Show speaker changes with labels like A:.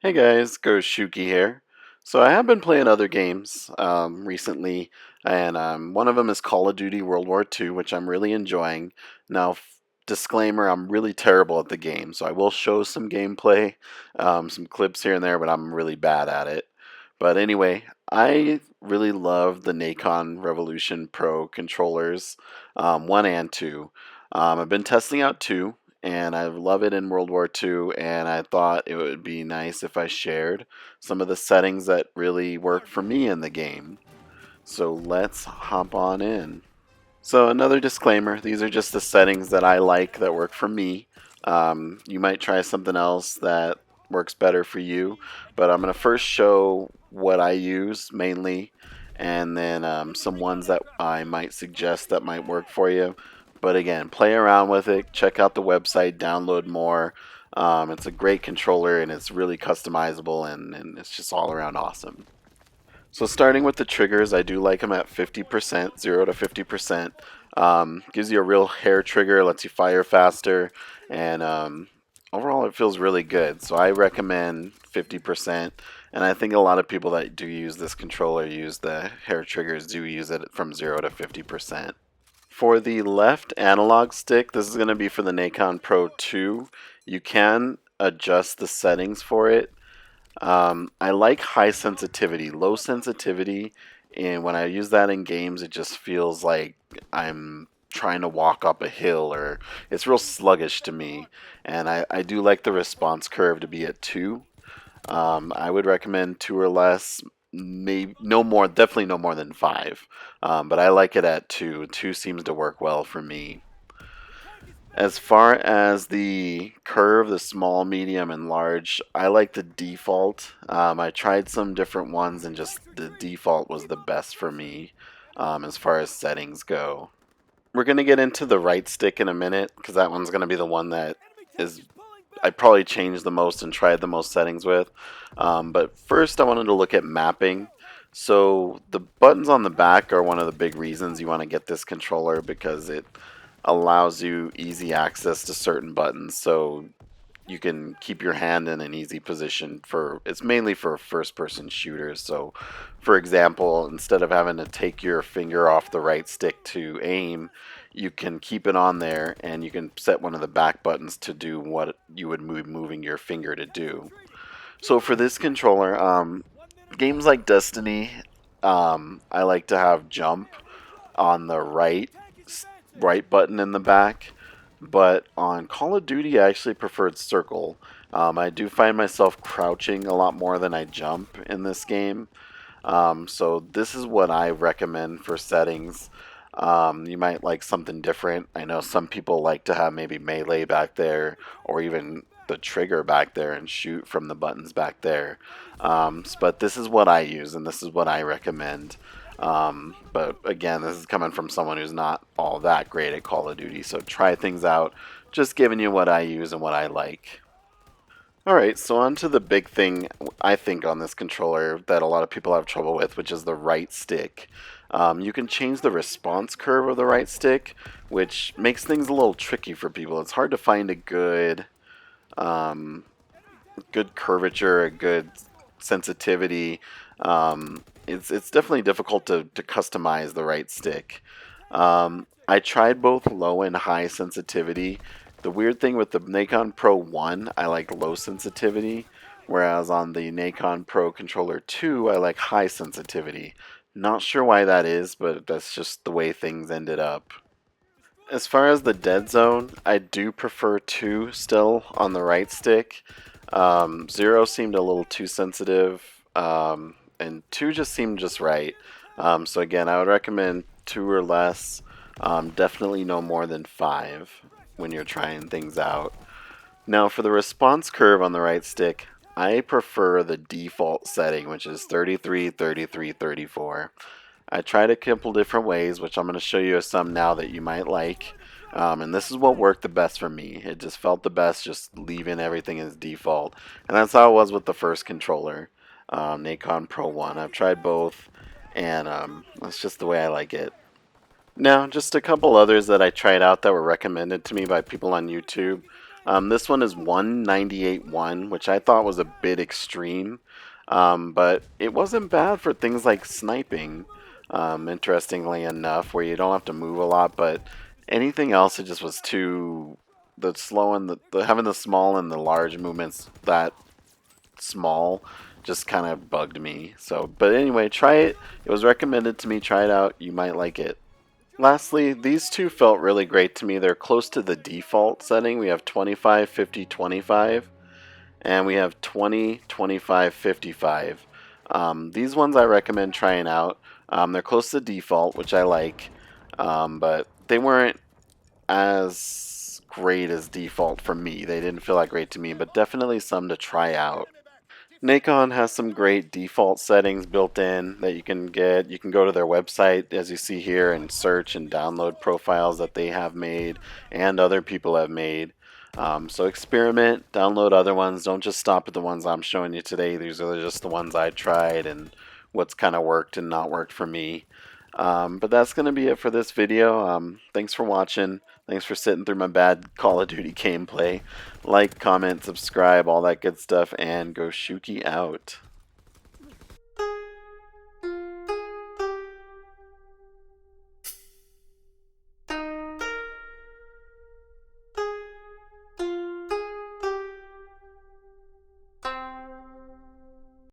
A: Hey guys, Ghost Shuki here. So I have been playing other games recently, and one of them is Call of Duty World War II, which I'm really enjoying. Now, disclaimer, I'm really terrible at the game, so I will show some gameplay, some clips here and there, but I'm really bad at it. But anyway, I really love the Nacon Revolution Pro controllers, 1 and 2. I've been testing out 2 and I love it in World War II, and I thought it would be nice if I shared some of the settings that really work for me in the game. So let's hop on in. So another disclaimer, these are just the settings that I like that work for me. You might try something else that works better for you, but I'm going to first show what I use mainly, and then some ones that I might suggest that might work for you. But again, play around with it, check out the website, download more. It's a great controller and it's really customizable and it's just all around awesome. So starting with the triggers, I do like them at 50%, 0 to 50%. Gives you a real hair trigger, lets you fire faster, and overall it feels really good. So I recommend 50%, and I think a lot of people that do use this controller use the hair triggers do use it from 0 to 50%. For the left analog stick, this is going to be for the Nacon Pro 2. You can adjust the settings for it. I like high sensitivity. Low sensitivity, and when I use that in games, it just feels like I'm trying to walk up a hill, or it's real sluggish to me. And I do like the response curve to be at 2. I would recommend 2 or less, maybe no more, definitely no more than 5. But I like it at 2. 2 seems to work well for me. As far as the curve, the small, medium, and large, I like the default. I tried some different ones, and just the default was the best for me as far as settings go. We're going to get into the right stick in a minute, because that one's going to be the one that is I probably changed the most and tried the most settings with. But first, I wanted to look at mapping. So the buttons on the back are one of the big reasons you want to get this controller, because it allows you easy access to certain buttons. So you can keep your hand in an easy position for, it's mainly for first person shooters. So for example, instead of having to take your finger off the right stick to aim, you can keep it on there and you can set one of the back buttons to do what you would be moving your finger to do. So for this controller, games like Destiny, I like to have jump on the right button in the back, but on Call of Duty I actually preferred circle. I do find myself crouching a lot more than I jump in this game. So this is what I recommend for settings. You might like something different. I know some people like to have maybe melee back there, or even the trigger back there and shoot from the buttons back there. But this is what I use and this is what I recommend. But again, this is coming from someone who's not all that great at Call of Duty, so try things out. Just giving you what I use and what I like. Alright, so on to the big thing I think on this controller that a lot of people have trouble with, which is the right stick. You can change the response curve of the right stick, which makes things a little tricky for people. It's hard to find a um, good curvature, a good sensitivity. It's definitely difficult to customize the right stick. I tried both low and high sensitivity. The weird thing with the Nacon Pro 1, I like low sensitivity, whereas on the Nacon Pro Controller 2, I like high sensitivity. Not sure why that is, but that's just the way things ended up. As far as the dead zone, I do prefer 2 still on the right stick. 0 seemed a little too sensitive, and 2 just seemed just right. So again, I would recommend 2 or less. Definitely no more than 5 when you're trying things out. Now for the response curve on the right stick, I prefer the default setting, which is 33, 33, 34. I tried a couple different ways, which I'm going to show you some now that you might like. And this is what worked the best for me. It just felt the best just leaving everything as default. And that's how it was with the first controller, Nacon Pro 1. I've tried both, and that's just the way I like it. Now, just a couple others that I tried out that were recommended to me by people on YouTube. This one is 198.1, which I thought was a bit extreme, but it wasn't bad for things like sniping, interestingly enough, where you don't have to move a lot, but anything else, it just was too... The slow and having the small and the large movements that small just kind of bugged me. So, but anyway, try it. It was recommended to me. Try it out. You might like it. Lastly, these two felt really great to me. They're close to the default setting. We have 25, 50, 25, and we have 20, 25, 55. These ones I recommend trying out. They're close to default, which I like, but they weren't as great as default for me. They didn't feel that great to me, but definitely some to try out. Nacon has some great default settings built in that you can get. You can go to their website, as you see here, and search and download profiles that they have made and other people have made. So experiment, download other ones. Don't just stop at the ones I'm showing you today. These are just the ones I tried and what's kind of worked and not worked for me. But that's going to be it for this video. Thanks for watching. Thanks for sitting through my bad Call of Duty gameplay. Like, comment, subscribe, all that good stuff, and go Shuki out.